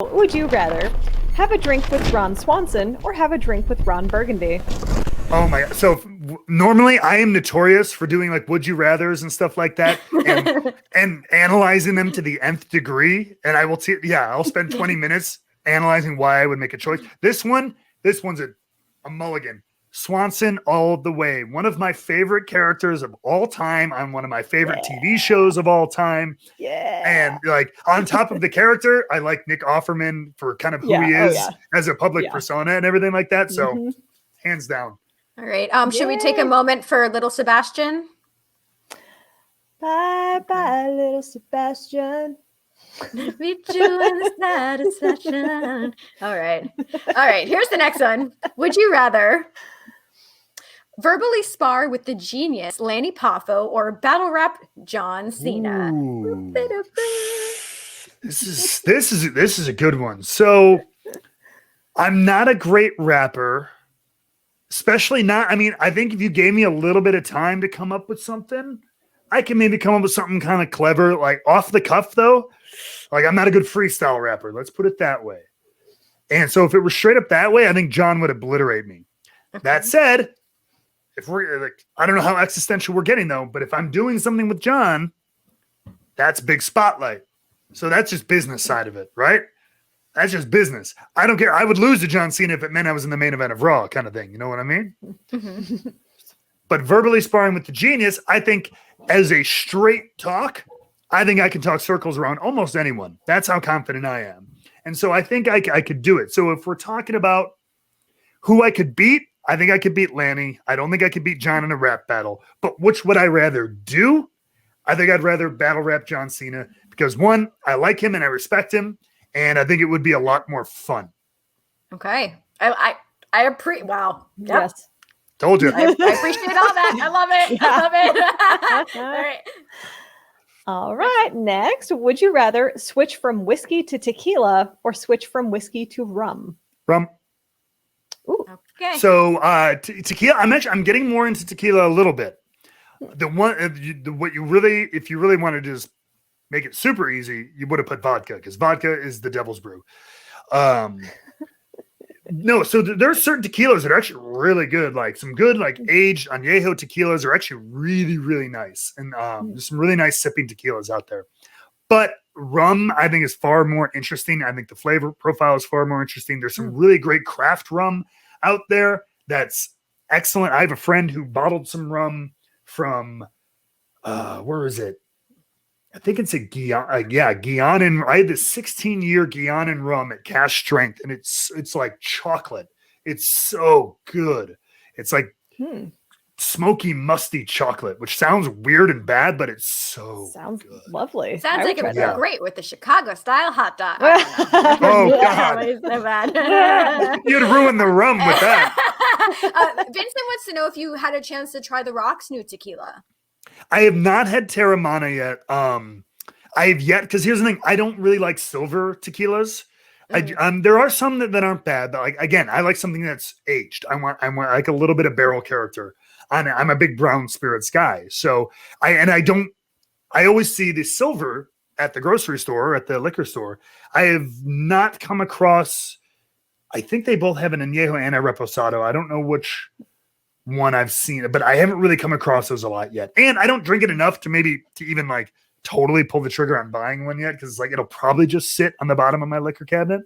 Would you rather have a drink with Ron Swanson or have a drink with Ron Burgundy? Oh my God. So normally I am notorious for doing like would you rathers and stuff like that and analyzing them to the nth degree. And I will I'll spend 20 minutes analyzing why I would make a choice. This one's a mulligan. Swanson all the way. One of my favorite characters of all time on one of my favorite TV shows of all time. Yeah. And like on top of the character, I like Nick Offerman for kind of who he is as a public persona and everything like that. So hands down. All right. Should we take a moment for little Sebastian? Bye bye, little Sebastian. Meet you in the satisfaction. All right. Here's the next one. Would you rather verbally spar with the genius Lanny Poffo or battle rap John Cena? This is a good one. So I'm not a great rapper, especially not. I mean, I think if you gave me a little bit of time to come up with something, I can maybe come up with something kind of clever, like off the cuff though. Like I'm not a good freestyle rapper. Let's put it that way. And so if it were straight up that way, I think John would obliterate me. Okay. That said, if we're like, I don't know how existential we're getting though, but if I'm doing something with John, that's big spotlight. So that's just business side of it, right? That's just business. I don't care. I would lose to John Cena if it meant I was in the main event of Raw kind of thing. You know what I mean? Mm-hmm. But verbally sparring with the genius, I think as a straight talk, I think I can talk circles around almost anyone. That's how confident I am. And so I think I could do it. So if we're talking about who I could beat, I think I could beat Lanny. I don't think I could beat John in a rap battle. But which would I rather do? I think I'd rather battle rap John Cena because one, I like him and I respect him. And I think it would be a lot more fun. Okay. I appreciate. Wow. Yep. Yes. Told you. I appreciate all that. I love it. I love it. All right. All right. Next, would you rather switch from whiskey to tequila or switch from whiskey to rum? Rum. Ooh. Okay. So tequila. I'm getting more into tequila a little bit. If you really want to just make it super easy, you would have put vodka because vodka is the devil's brew. No, so there are certain tequilas that are actually really good. Like some good, like aged añejo tequilas are actually really, really nice. And there's some really nice sipping tequilas out there. But rum, I think, is far more interesting. I think the flavor profile is far more interesting. There's some really great craft rum out there that's excellent. I have a friend who bottled some rum from, where is it? I think it's a Guianan. I had this 16-year Guianan rum at cash strength, and it's like chocolate. It's so good. It's like smoky, musty chocolate, which sounds weird and bad, but it's sounds good. Lovely. Sounds like it would be great with the Chicago style hot dog. Oh God, so bad. You'd ruin the rum with that. Vincent wants to know if you had a chance to try the Rock's new tequila. I have not had Terramana yet. I have yet, because here's the thing. I don't really like silver tequilas. There are some that aren't bad, but like, again, I like something that's aged. I want like a little bit of barrel character on it. I'm a big brown spirits guy. So I always see the silver at the grocery store or at the liquor store. I have not come across, I think they both have an añejo and a reposado. I don't know which one I've seen, but I haven't really come across those a lot yet. And I don't drink it enough to even like totally pull the trigger on buying one yet, because like it'll probably just sit on the bottom of my liquor cabinet.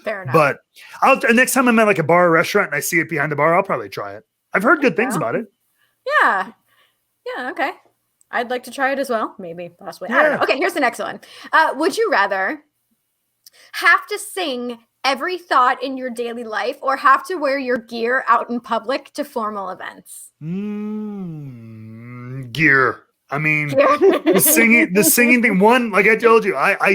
Fair enough. But next time I'm at like a bar or restaurant and I see it behind the bar, I'll probably try it. I've heard good things about it. Yeah. Okay. I'd like to try it as well. Maybe, possibly. I don't know. Okay, here's the next one. Would you rather have to sing every thought in your daily life or have to wear your gear out in public to formal events? Gear. I mean, the singing thing. One, like I told you, I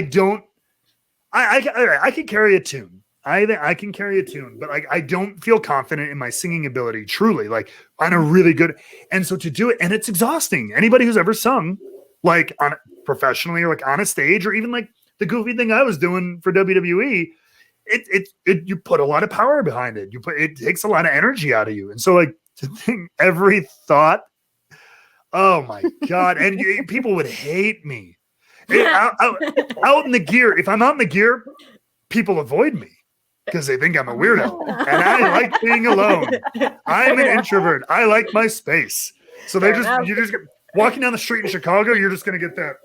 can carry a tune. I can carry a tune, but like I don't feel confident in my singing ability. Truly, like on a really good. And so to do it, and it's exhausting. Anybody who's ever sung, like on professionally or like on a stage, or even like the goofy thing I was doing for WWE, you put a lot of power behind it. It takes a lot of energy out of you, and so like to think every thought. Oh my God. And people would hate me out in the gear. If I'm out in the gear, people avoid me because they think I'm a weirdo. And I like being alone. I'm an introvert. I like my space. So Fair you enough. just walking down the street in Chicago, you're just going to get that.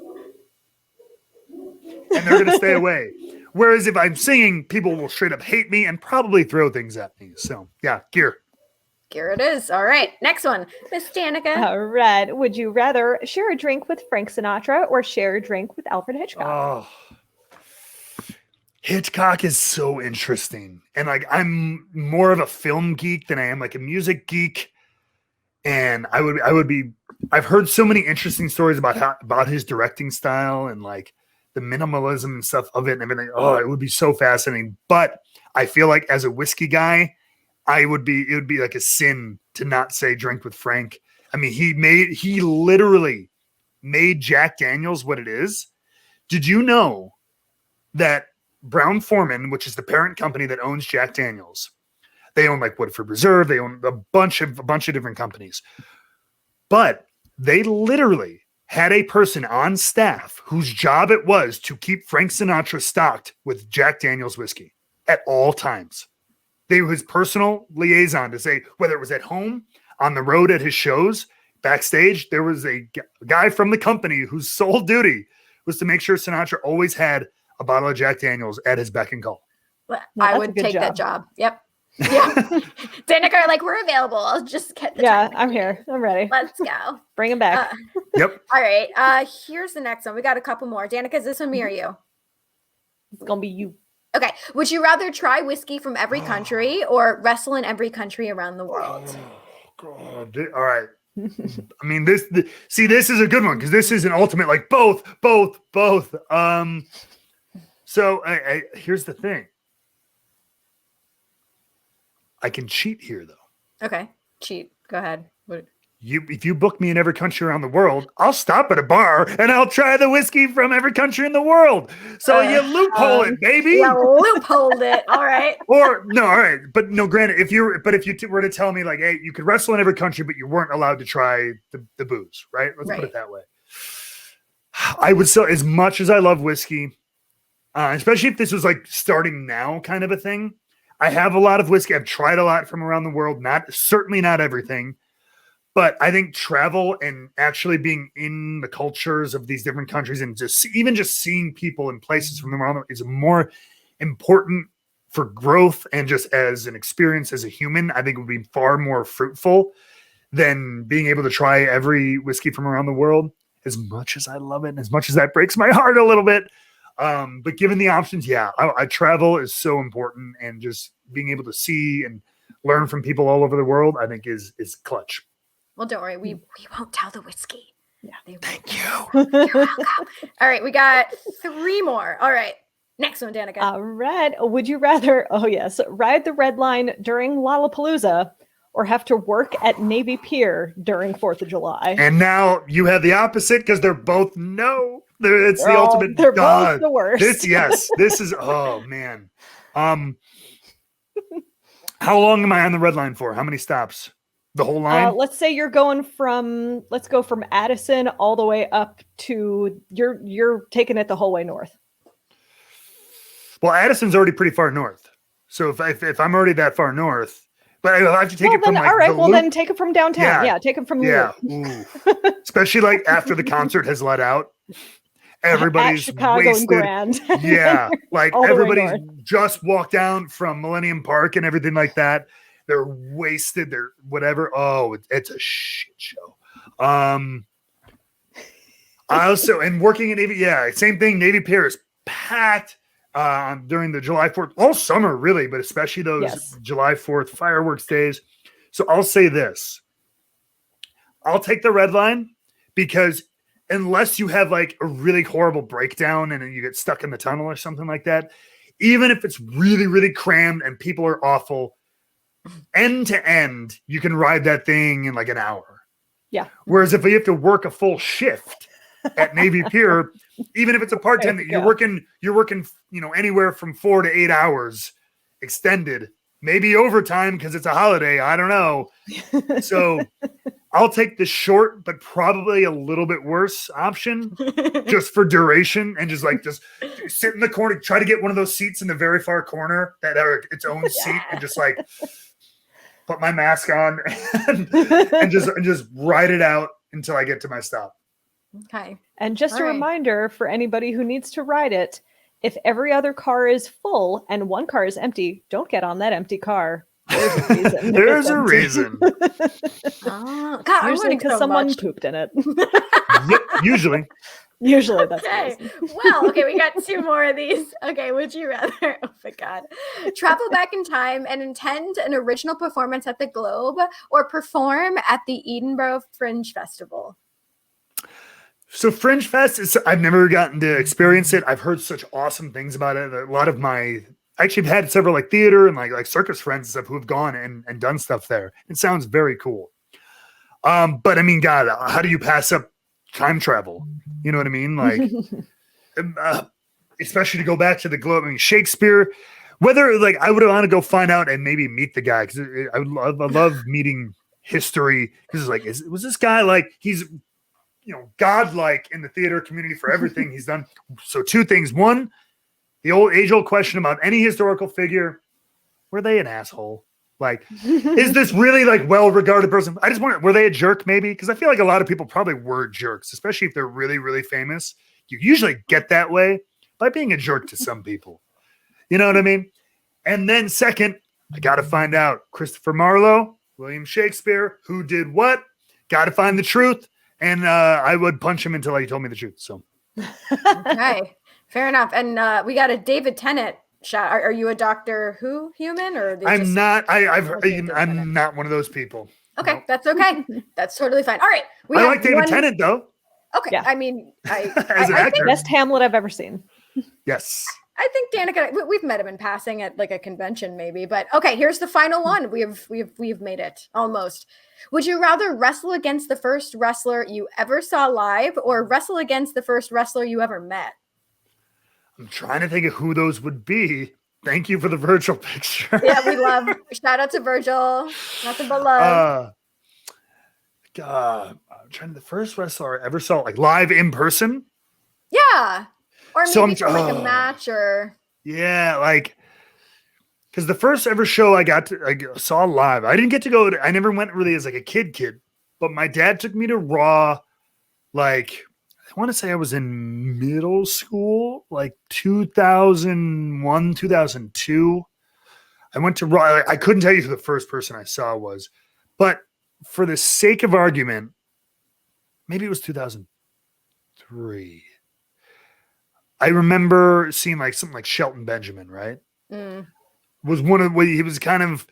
And they're going to stay away. Whereas if I'm singing, people will straight up hate me and probably throw things at me. So yeah, gear. Here it is. All right. Next one. Miss Danica. All right. Would you rather share a drink with Frank Sinatra or share a drink with Alfred Hitchcock? Oh, Hitchcock is so interesting. And like, I'm more of a film geek than I am like a music geek. And I've heard so many interesting stories about his directing style and like the minimalism and stuff of it and everything. Oh, it would be so fascinating. But I feel like as a whiskey guy, it would be like a sin to not say drink with Frank. I mean, he literally made Jack Daniels what it is. Did you know that Brown-Forman, which is the parent company that owns Jack Daniels, they own like Woodford Reserve, they own a bunch of different companies. But they literally had a person on staff whose job it was to keep Frank Sinatra stocked with Jack Daniels whiskey at all times. They were his personal liaison to say, whether it was at home, on the road at his shows, backstage, there was a guy from the company whose sole duty was to make sure Sinatra always had a bottle of Jack Daniels at his beck and call. Well, No, I that's a would good take that job. job. Yep. Yeah. Danica, like, we're available. I'll just get the Yeah, time. I'm here. I'm ready. Let's go. Bring him back. Yep. All right. Here's the next one. We got a couple more. Danica, is this one me or you? It's going to be you. Okay. Would you rather try whiskey from every country or wrestle in every country around the world? Oh, God. All right. I mean, this is a good one because this is an ultimate, like both. So here's the thing. I can cheat here though. Okay. Cheat. Go ahead. What? If you book me in every country around the world, I'll stop at a bar and I'll try the whiskey from every country in the world. So you loophole it, baby. Yeah, loopholed it. All right. Or no, all right, but no. Granted, if you were to tell me like, hey, you could wrestle in every country, but you weren't allowed to try the booze, right? Let's put it that way. I would still, as much as I love whiskey, especially if this was like starting now kind of a thing. I have a lot of whiskey. I've tried a lot from around the world. Certainly not everything. But I think travel and actually being in the cultures of these different countries and even just seeing people in places from around is more important for growth and just as an experience as a human. I think it would be far more fruitful than being able to try every whiskey from around the world. As much as I love it, and as much as that breaks my heart a little bit. But given the options, I travel is so important, and just being able to see and learn from people all over the world, I think is clutch. Well, don't worry. We won't tell the whiskey. Yeah. Thank you. You're welcome. All right. We got 3 more. All right. Next one, Danica. All right. Would you rather, ride the red line during Lollapalooza or have to work at Navy Pier during 4th of July? And now you have the opposite because they're both no. It's the ultimate. They're both the worst. This is, oh man. How long am I on the red line for? How many stops? The whole line? Let's say you're going let's go from Addison all the way up to, you're taking it the whole way north. Well, Addison's already pretty far north. So if I'm already that far north, but I have to take it from like all right. the Well, loop. then take it from downtown. Yeah, take it from the loop. Especially like after the concert has let out. Everybody's At Chicago wasted. and Grand. Yeah, like All the way everybody's north. just walked down from Millennium Park and everything like that. They're wasted. They're whatever. Oh, it's a shit show. I also, and working at Navy, same thing. Navy Pier is packed during the July 4th, all summer really, but especially those July 4th fireworks days. So I'll say this. I'll take the red line because unless you have like a really horrible breakdown and then you get stuck in the tunnel or something like that, even if it's really, really crammed and people are awful, end to end, you can ride that thing in like an hour. Yeah. Whereas if you have to work a full shift at Navy Pier, even if it's a part-time, you're working, anywhere from 4 to 8 hours extended. maybe overtime because it's a holiday. I don't know. So I'll take the short, but probably a little bit worse option just for duration and just sit in the corner, try to get one of those seats in the very far corner that are its own seat and just like put my mask on and just ride it out until I get to my stop. Okay. And just a reminder for anybody who needs to ride it, if every other car is full and one car is empty, don't get on that empty car. There's a reason. There's a reason. Oh, God, Usually because someone pooped in it. Yep, usually. Usually that's okay. Well, okay, we got 2 more of these. Okay, would you rather, oh my God, travel back in time and attend an original performance at the Globe or perform at the Edinburgh Fringe Festival? So Fringe Fest, I've never gotten to experience it. I've heard such awesome things about it. A lot of actually I've had several like theater and like circus friends and stuff who have gone and done stuff there. It sounds very cool. But I mean, God, how do you pass up time travel? You know what I mean? Like, especially to go back to the Globe. I mean, Shakespeare, whether like I would want to go find out and maybe meet the guy because I love meeting history. Because it's like, was this guy like he's godlike in the theater community for everything he's done? So 2 things. 1, the age-old question about any historical figure: were they an asshole? Like, is this really like well-regarded person? I just wonder, were they a jerk maybe? Because I feel like a lot of people probably were jerks, especially if they're really, really famous. You usually get that way by being a jerk to some people. You know what I mean? And then second, I got to find out Christopher Marlowe, William Shakespeare, who did what? Got to find the truth. And I would punch him until he told me the truth. So, okay, fair enough. And we got a David Tennant shot. Are you a Doctor Who human, or I'm not? I'm not one of those people. Okay, nope. That's okay. That's totally fine. All right, I like David Tennant though. Okay, yeah. I mean, as an actor, best Hamlet I've ever seen. Yes. I think Danica, we've met him in passing at like a convention maybe, but okay, here's the final one. We've made it almost. Would you rather wrestle against the first wrestler you ever saw live or wrestle against the first wrestler you ever met? I'm trying to think of who those would be. Thank you for the virtual picture. Yeah, we love. Shout out to Virgil. Nothing but love. I'm trying to the first wrestler I ever saw like live in person. Yeah. Or maybe like a match or. Yeah, like because the first ever show I saw live, I didn't get to go. I never went really as like a kid, but my dad took me to Raw. Like I want to say I was in middle school, like 2001, 2002. I went to Raw. I couldn't tell you who the first person I saw was, but for the sake of argument, maybe it was 2003. I remember seeing like something like Shelton Benjamin, right? Was one of he was kind of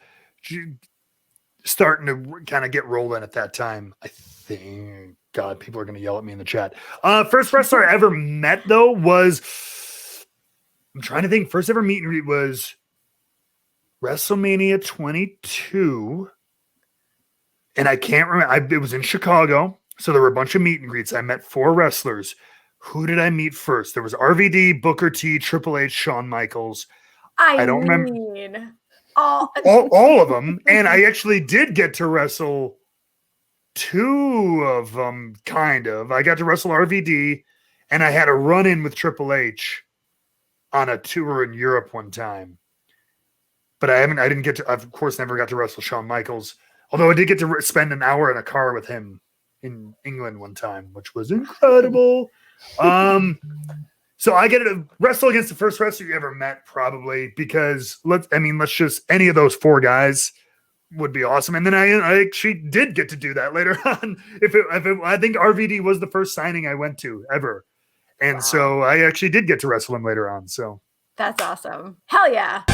starting to kind of get rolling at that time. I think, God, people are going to yell at me in the chat. First wrestler I ever met though was, I'm trying to think, first ever meet and greet was WrestleMania 22. And I can't remember. It was in Chicago. So there were a bunch of meet and greets. I met 4 wrestlers. Who did I meet first? There was RVD, Booker T, Triple H, Shawn Michaels. I don't remember all of them. And I actually did get to wrestle 2 of them, kind of. I got to wrestle RVD, and I had a run-in with Triple H on a tour in Europe one time. But I didn't get to, of course, never got to wrestle Shawn Michaels. Although I did get to spend an hour in a car with him in England one time, which was incredible. So I get to wrestle against the first wrestler you ever met, probably, because let's just any of those 4 guys would be awesome. And then I actually did get to do that later on. I think RVD was the first signing I went to ever. And so I actually did get to wrestle him later on. So that's awesome. Hell yeah.